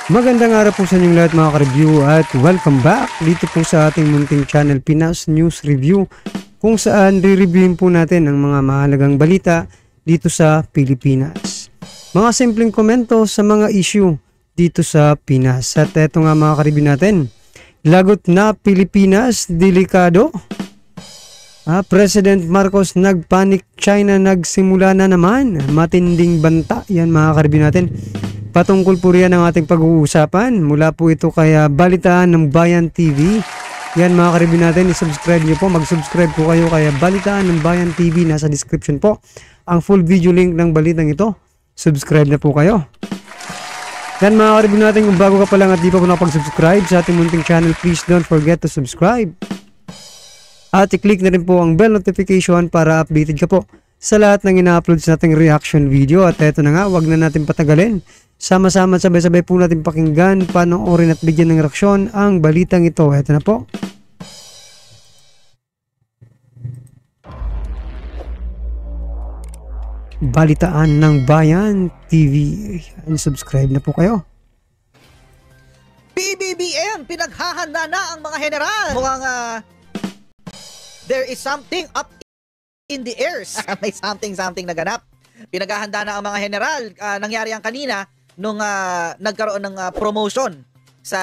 Magandang araw po sa inyong lahat mga ka-review at welcome back dito po sa ating munting channel Pinas News Review, kung saan re-reviewin po natin ang mga mahalagang balita dito sa Pilipinas. Mga simpleng komento sa mga issue dito sa Pinas. At eto nga mga ka-review natin, lagot na Pilipinas, delikado. President Marcos nagpanik, China nagsimula na naman, matinding banta. Yan mga ka-review natin. Patungkol po riyan ang ating pag-uusapan. Mula po ito kaya Balitaan ng Bayan TV. Yan mga ka-review natin, i-subscribe nyo po. Mag-subscribe po kayo kaya Balitaan ng Bayan TV. Nasa description po ang full video link ng balitang ito. Subscribe na po kayo. Yan mga ka-review natin, kung bago ka pa lang at di pa po nakapag-subscribe sa ating munting channel, please don't forget to subscribe. At i-click na rin po ang bell notification para updated ka po sa lahat ng ina-upload sa ating reaction video. At eto na nga, wag na natin patagalin. Sama-sama at sabay-sabay po natin pakinggan, panoorin at bigyan ng reaksyon ang balitang ito. Eto na po. Balitaan ng Bayan TV. Subscribe na po kayo. PBBM, pinaghahanda na ang mga general. Mukhang there is something up in the airs. May something naganap. Pinaghahanda na ang mga general. Nangyari ang kanina nung nagkaroon ng promotion sa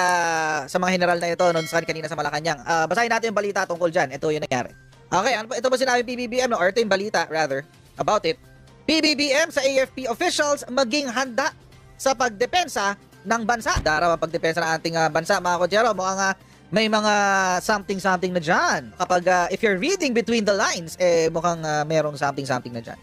mga general na ito noon kanina sa Malacanang. Basahin natin yung balita tungkol dyan. Ito yung nangyari. Okay, ito ba sinabi PBBM? Or ito yung balita, rather, about it. PBBM sa AFP officials maging handa sa pagdepensa ng bansa. Daraw ang pagdepensa ng ating bansa, mga kodyero. Mukhang may mga something na dyan. Kapag if you're reading between the lines, mukhang merong something na dyan.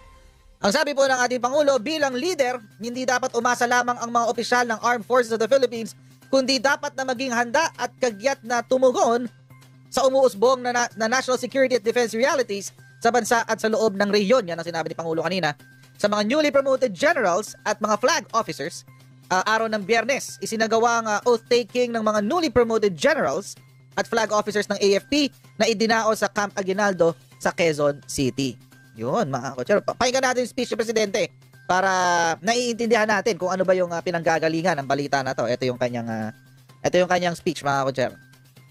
Ang sabi po ng ating Pangulo, bilang leader, hindi dapat umasa lamang ang mga opisyal ng Armed Forces of the Philippines, kundi dapat na maging handa at kagyat na tumugon sa umuusbong na national security at defense realities sa bansa at sa loob ng rehiyon. Yan ang sinabi ni Pangulo kanina. Sa mga newly promoted generals at mga flag officers, araw ng Biyernes, isinagawa ang oath-taking ng mga newly promoted generals at flag officers ng AFP na idinao sa Camp Aguinaldo sa Quezon City. Yun, mga kotsero. Pakinggan natin yung speech ng Presidente para naiintindihan natin kung ano ba yung pinanggagalingan ng balita na to. Ito yung kanyang speech, mga kotsero.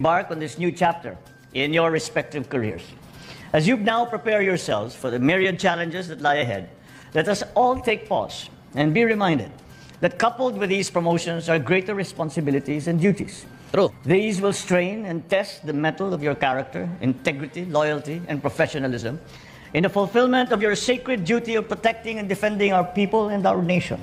Embark on this new chapter in your respective careers. As you now prepare yourselves for the myriad challenges that lie ahead, let us all take pause and be reminded that coupled with these promotions are greater responsibilities and duties. True. These will strain and test the mettle of your character, integrity, loyalty, and professionalism in the fulfillment of your sacred duty of protecting and defending our people and our nation.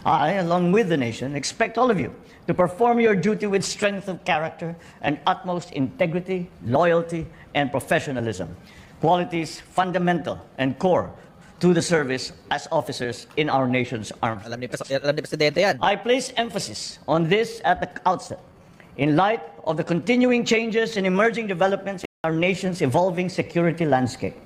I, along with the nation, expect all of you to perform your duty with strength of character and utmost integrity, loyalty, and professionalism, qualities fundamental and core to the service as officers in our nation's armed forces. Alam ni Presidente yan. I place emphasis on this at the outset, in light of the continuing changes and emerging developments in our nation's evolving security landscape.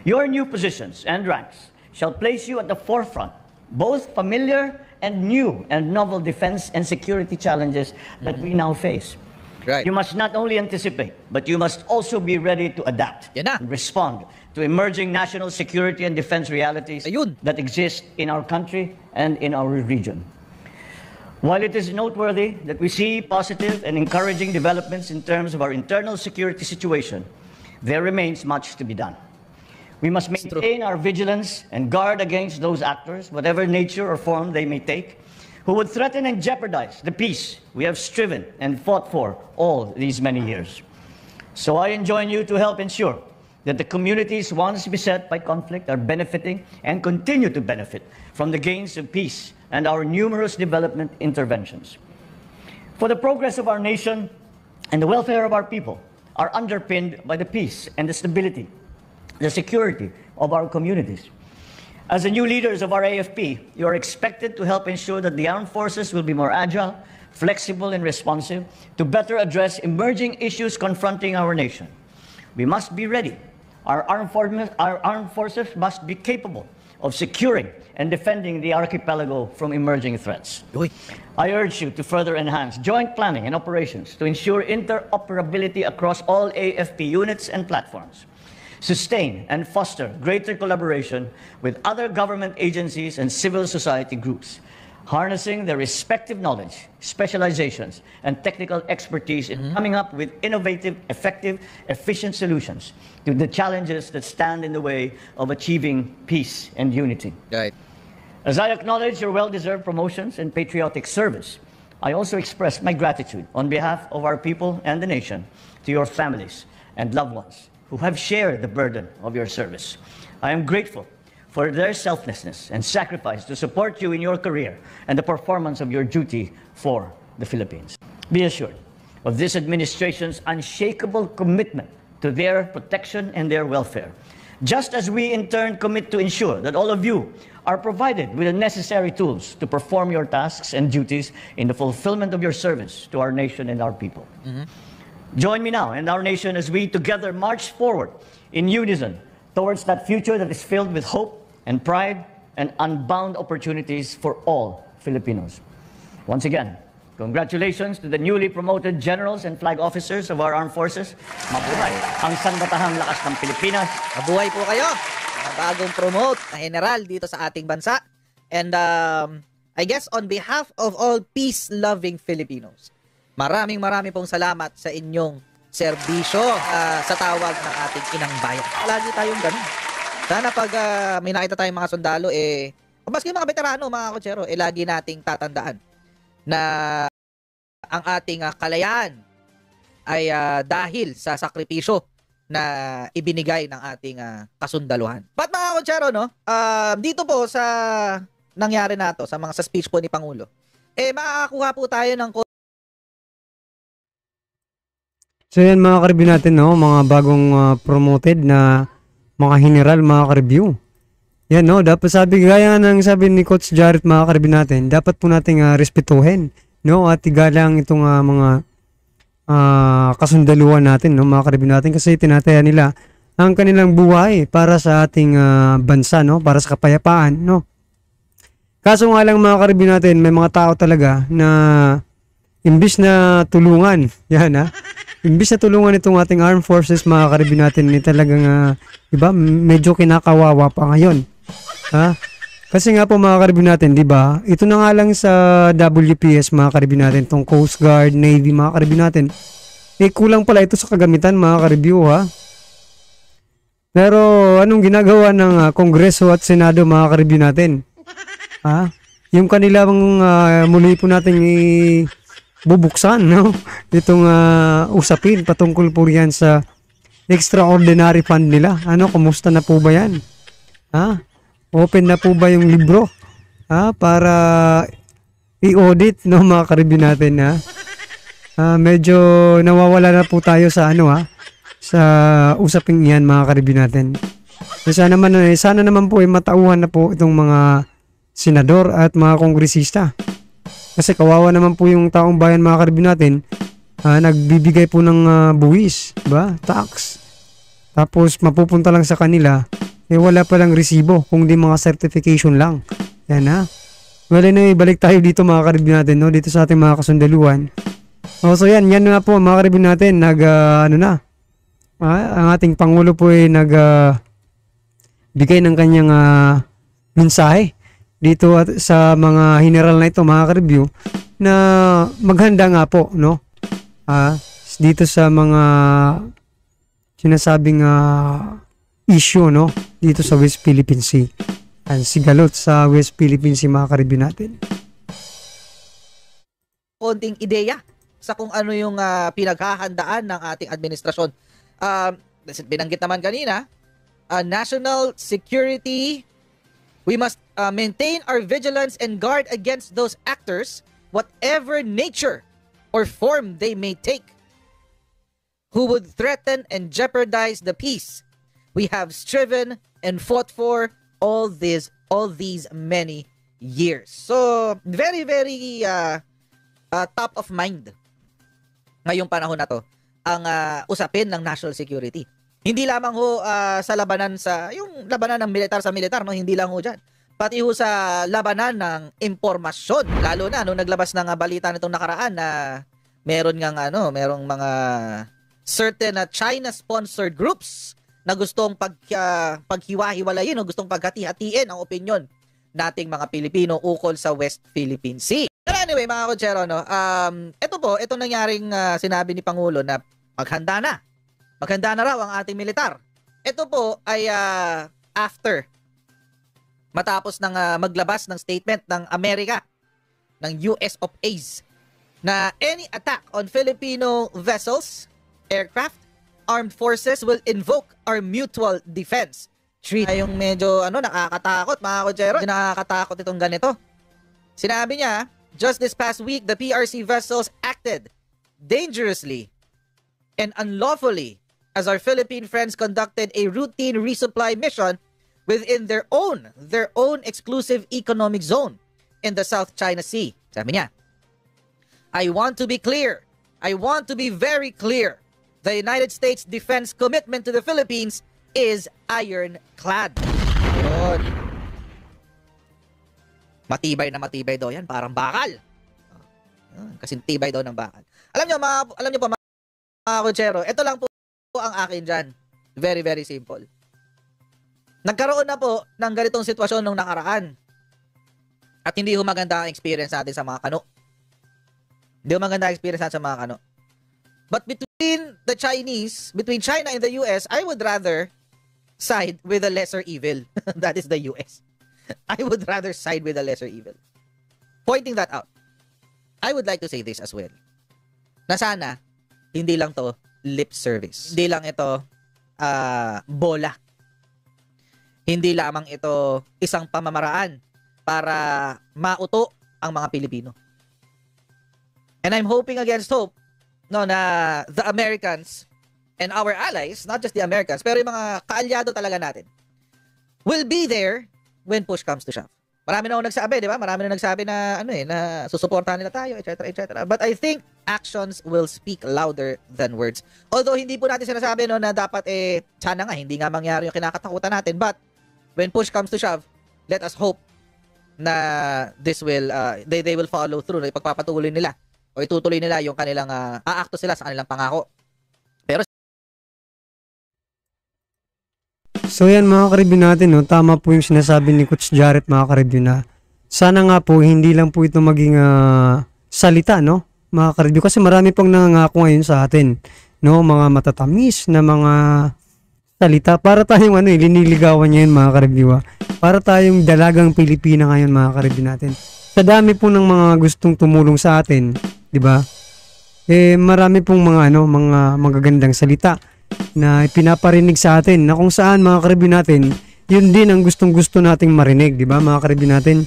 Your new positions and ranks shall place you at the forefront, both familiar and new and novel defense and security challenges that we now face. Right. You must not only anticipate, but you must also be ready to adapt and respond to emerging national security and defense realities that exist in our country and in our region. While it is noteworthy that we see positive and encouraging developments in terms of our internal security situation, there remains much to be done. We must maintain our vigilance and guard against those actors, whatever nature or form they may take, who would threaten and jeopardize the peace we have striven and fought for all these many years. So I enjoin you to help ensure that the communities once beset by conflict are benefiting and continue to benefit from the gains of peace and our numerous development interventions. For the progress of our nation and the welfare of our people are underpinned by the peace and the stability, the security of our communities. As the new leaders of our AFP, you are expected to help ensure that the armed forces will be more agile, flexible, and responsive to better address emerging issues confronting our nation. We must be ready. Our armed forces must be capable of securing and defending the archipelago from emerging threats. I urge you to further enhance joint planning and operations to ensure interoperability across all AFP units and platforms. Sustain and foster greater collaboration with other government agencies and civil society groups. harnessing their respective knowledge, specializations, and technical expertise in coming up with innovative, effective, efficient solutions to the challenges that stand in the way of achieving peace and unity. Right. As I acknowledge your well-deserved promotions and patriotic service, I also express my gratitude on behalf of our people and the nation to your families and loved ones who have shared the burden of your service. I am grateful for their selflessness and sacrifice to support you in your career and the performance of your duty for the Philippines. Be assured of this administration's unshakable commitment to their protection and their welfare, just as we in turn commit to ensure that all of you are provided with the necessary tools to perform your tasks and duties in the fulfillment of your service to our nation and our people. Join me now and our nation as we together march forward in unison towards that future that is filled with hope and pride and unbound opportunities for all Filipinos. Once again, congratulations to the newly promoted generals and flag officers of our armed forces. Mabuhay ang sandatahang lakas ng Pilipinas. Mabuhay po kayo, mga bagong promote na general dito sa ating bansa. And I guess on behalf of all peace-loving Filipinos, maraming pong salamat sa inyong serbisyo sa tawag ng ating inang bayan. Lagi tayong ganun. Sana pag may nakita tayong mga sundalo, maski mga veterano, mga kotsero, lagi nating tatandaan na ang ating kalayaan ay dahil sa sakripisyo na ibinigay ng ating kasundaluhan. But mga kotsero, no, dito po sa nangyari na to, sa speech po ni Pangulo, makakakuha po tayo ng So yan mga ka-review natin, no, mga bagong promoted na mga general, mga ka-review. Yan, no, dapat gaya ng sabi ni Coach Jarrett, mga ka-review natin, dapat po nating respetuhin, no, at igalang itong mga kasundaluhan natin, no, mga ka-review natin, kasi tinataya nila ang kanilang buhay para sa ating bansa, no, para sa kapayapaan, no. Kaso nga lang mga ka-review natin, may mga tao talaga na imbis na tulungan, yan imbis na tulungan itong ating armed forces, mga ka-review natin, ni talagang diba, medyo kinakawawa pa ngayon. Kasi nga po mga ka-review natin, diba, ito na nga lang sa WPS, mga ka-review natin, itong Coast Guard, Navy, mga ka-review natin, kulang pala ito sa kagamitan, mga ka-review, Pero anong ginagawa ng Kongreso at Senado, mga ka-review natin? Yung kanilang muli po nating bubuksan, no, itong usapin patungkol po yan sa extraordinary fund nila. Kumusta na po ba yan? Open na po ba yung libro para i-audit, no, mga ka-review natin, medyo nawawala na po tayo sa sa usaping iyan, mga ka-review natin. Sana naman po matauhan na po itong mga senador at mga kongresista. Kasi kawawa naman po yung taong bayan, mga ka-review natin, nagbibigay po ng buwis, ba? Tax. Tapos mapupunta lang sa kanila, wala palang resibo, kung di mga certification lang. Yan Well, balik tayo dito, mga ka-review natin, no? Dito sa ating mga kasundaluhan. So yan nga po, mga ka-review natin, ang ating Pangulo po ay bigay ng kanyang mensahe dito at sa mga general na ito, mga ka-review, na maghanda nga po, no, dito sa mga sinasabing issue, no, dito sa West Philippine Sea. Sigalot sa West Philippine Sea, mga ka-review natin. Konting ideya sa kung ano yung pinaghahandaan ng ating administrasyon. Binanggit naman kanina, national security. We must maintain our vigilance and guard against those actors, whatever nature or form they may take, who would threaten and jeopardize the peace we have striven and fought for all these many years. So, very top of mind ngayong panahon na to ang usapin ng national security. Hindi lamang ho sa labanan yung labanan ng militar sa militar, no, hindi lang ho diyan. Pati ho sa labanan ng impormasyon, lalo na nung naglabas ng balita nitong nakaraan na merong mga certain China-sponsored groups na gustong paghiwa-hiwalayin o gustong paghati-hatiin ang opinyon nating mga Pilipino ukol sa West Philippine Sea. But anyway, mga kotsero, no, ito nangyaring sinabi ni Pangulo na maghanda na raw ang ating militar. Ito po ay after matapos ng maglabas ng statement ng Amerika, ng US of A's, na any attack on Filipino vessels, aircraft, armed forces will invoke our mutual defense treaty. Ay yung medyo nakakatakot, mga kotsero. Nakakatakot itong ganito. Sinabi niya, just this past week, the PRC vessels acted dangerously and unlawfully as our Philippine friends conducted a routine resupply mission within their own exclusive economic zone in the South China Sea. Sabi niya, I want to be clear. I want to be very clear. The United States defense commitment to the Philippines is ironclad. Yun. Matibay daw yan, parang bakal. Yun, kasi tibay daw ng bakal. Alam niyo po mga kotsero, ito lang po ang akin dyan. Very, very simple. Nagkaroon na po ng ganitong sitwasyon nung nakaraan. At hindi ho maganda ang experience natin sa mga kano. Hindi ho maganda ang experience natin sa mga kano. But between China and the US, I would rather side with the lesser evil. That is the US. I would rather side with the lesser evil. Pointing that out, I would like to say this as well. Na sana, hindi lang to lip service. Hindi lang ito bola. Hindi lamang ito isang pamamaraan para mauto ang mga Pilipino. And I'm hoping against hope na the Americans and our allies, not just the Americans, pero yung mga kaalyado talaga natin, will be there when push comes to shove. Marami na nagsabi, di ba? Marami na nagsabi na na susuportahan nila tayo, etc., etc. But I think actions will speak louder than words. Although hindi po natin sinasabi na dapat sana nga hindi nga mangyari yung kinakatakutan natin, but when push comes to shove, let us hope na this will they will follow through, na ipagpapatuloy nila o itutuloy nila yung kanilang aakto sila sa kanilang pangako. Pero so yan mga ka-review natin, no? Tama po yung sinasabi ni Coach Jarrett, mga ka-review, na sana nga po hindi lang po ito maging salita, no? Mga ka-review, kasi marami pang nangangako ngayon sa atin, no? Mga matatamis na mga salita para tayong liniligawan niya yun, mga ka-review, para tayong dalagang Pilipina ngayon, mga ka-review natin. Sa dami po ng mga gustong tumulong sa atin, di ba? Marami pong mga magagandang salita na pinaparinig sa atin, na kung saan, mga ka-review natin, yun din ang gustong-gusto nating marinig, di ba, mga ka-review natin?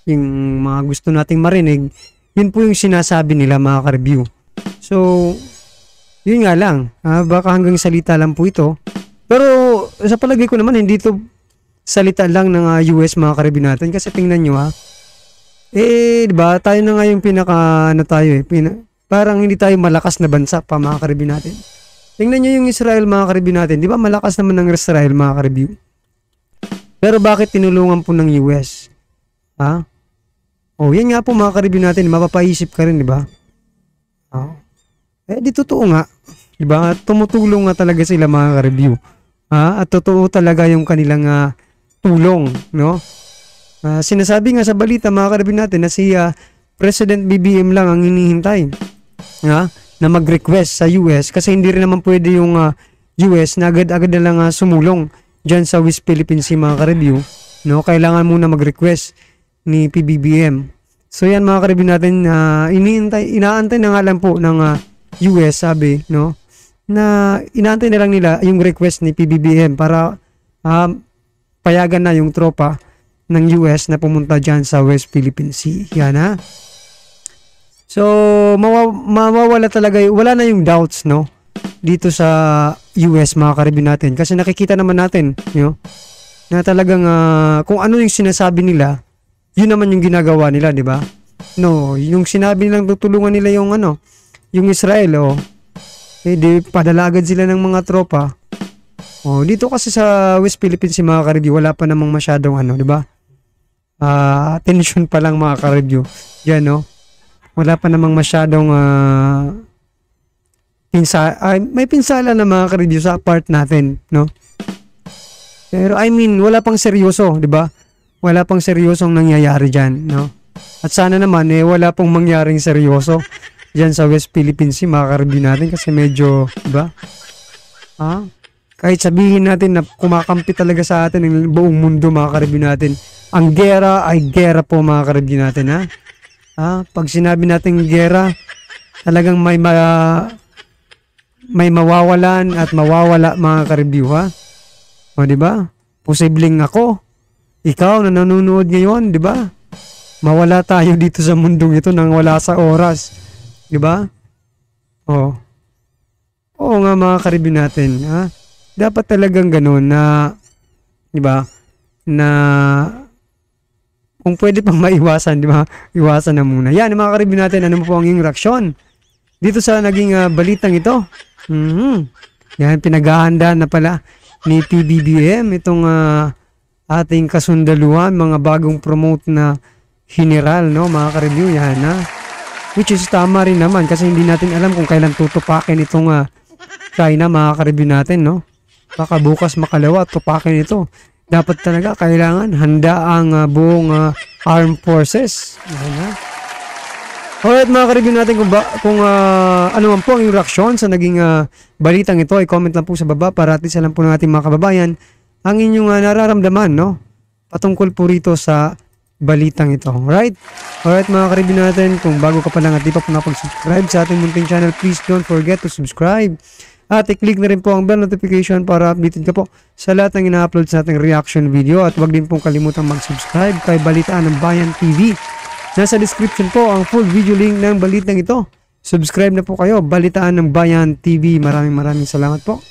Yung mga gusto nating marinig, yun po yung sinasabi nila, mga ka-review. So, yun nga lang, baka hanggang salita lang po ito. Pero sa palagay ko naman, hindi ito salita lang ng US, mga ka-review natin, kasi tingnan nyo di ba, tayo na nga yung parang hindi tayo malakas na bansa pa, mga ka-review natin. Tingnan nyo yung Israel, mga ka-review natin. Di ba malakas naman ng Israel, mga ka-review? Pero bakit tinulungan po ng US? Yan nga po, mga ka-review natin. Mapapaisip ka rin, di ba? Di totoo nga. Di ba? Tumutulong nga talaga sila, mga ka-review. At totoo talaga yung kanilang tulong, no? Sinasabi nga sa balita, mga ka-review natin, na si President BBM lang ang hinihintay. Na mag-request sa US, kasi hindi rin naman pwede yung US na agad-agad na lang sumulong dyan sa West Philippine Sea, mga ka-review, no? Kailangan muna mag-request ni PBBM. So yan, mga ka-review natin, inaantay na nga lang po ng US, sabi, no? Na inaantay na lang nila yung request ni PBBM para payagan na yung tropa ng US na pumunta dyan sa West Philippine Sea. Yan, So, mawawala talaga, wala na yung doubts, no? Dito sa US, mga ka-review natin. Kasi nakikita naman natin, na talagang kung ano yung sinasabi nila, yun naman yung ginagawa nila, di ba? No, yung sinabi nilang tutulungan nila yung yung Israel, di padala agad sila ng mga tropa. Dito kasi sa West Philippines, mga ka-review, wala pa namang masyadong di ba? Tension pa lang, mga ka-review. Yan, no? Wala pa namang masyadong may pinsala na, mga ka-review, sa part natin, no? Pero I mean, wala pang seryoso, di ba? wala pang seryosong nangyayari dyan, no? At sana naman, wala pong mangyaring seryoso dyan sa West Philippine Sea, mga ka-review natin, kasi medyo, diba? Kahit sabihin natin na kumakampi talaga sa atin ng buong mundo, mga ka-review natin, ang gera ay gera po, mga ka-review natin, pag sinabi natin gera, talagang may mawawalan at mawawala, mga ka-review, O, diba? Posibleng ako, ikaw na nanonood ngayon, diba? Mawala tayo dito sa mundong ito nang wala sa oras. Diba? Oo nga, mga ka-review natin, dapat talagang ganun na, diba? Na kung pwede pang maiwasan, diba? Iwasan na muna. Yan, mga ka-review natin, ano po ang iyong reaksyon dito sa naging balitang ito? Yan, pinaghahanda na pala ni PBBM itong ating kasundaluhan, mga bagong promote na general, no, mga ka-review, yan, which is tama rin naman kasi hindi natin alam kung kailan tutupakin itong China, mga ka-review natin, no. Baka bukas makalawa tupakin ito. Dapat talaga kailangan handa ang buong armed forces. Yan, alright, mga ka-review natin, kung ano man po ang yung reaksyon sa naging balitang ito, i-comment lang po sa baba para at least alam po ng ating mga kababayan ang inyong nararamdaman, no? Patungkol po rito sa balitang ito. Alright, mga ka-review natin, kung bago ka pa lang at di pa po nakapag-subscribe sa ating munting channel, please don't forget to subscribe. At i-click na rin po ang bell notification para updated ka po sa lahat ng ina-upload sa ating reaction video. At huwag din pong kalimutang mag-subscribe kay Balitaan ng Bayan TV. Nasa description po ang full video link ng balitang ito. Subscribe na po kayo, Balitaan ng Bayan TV. Maraming salamat po.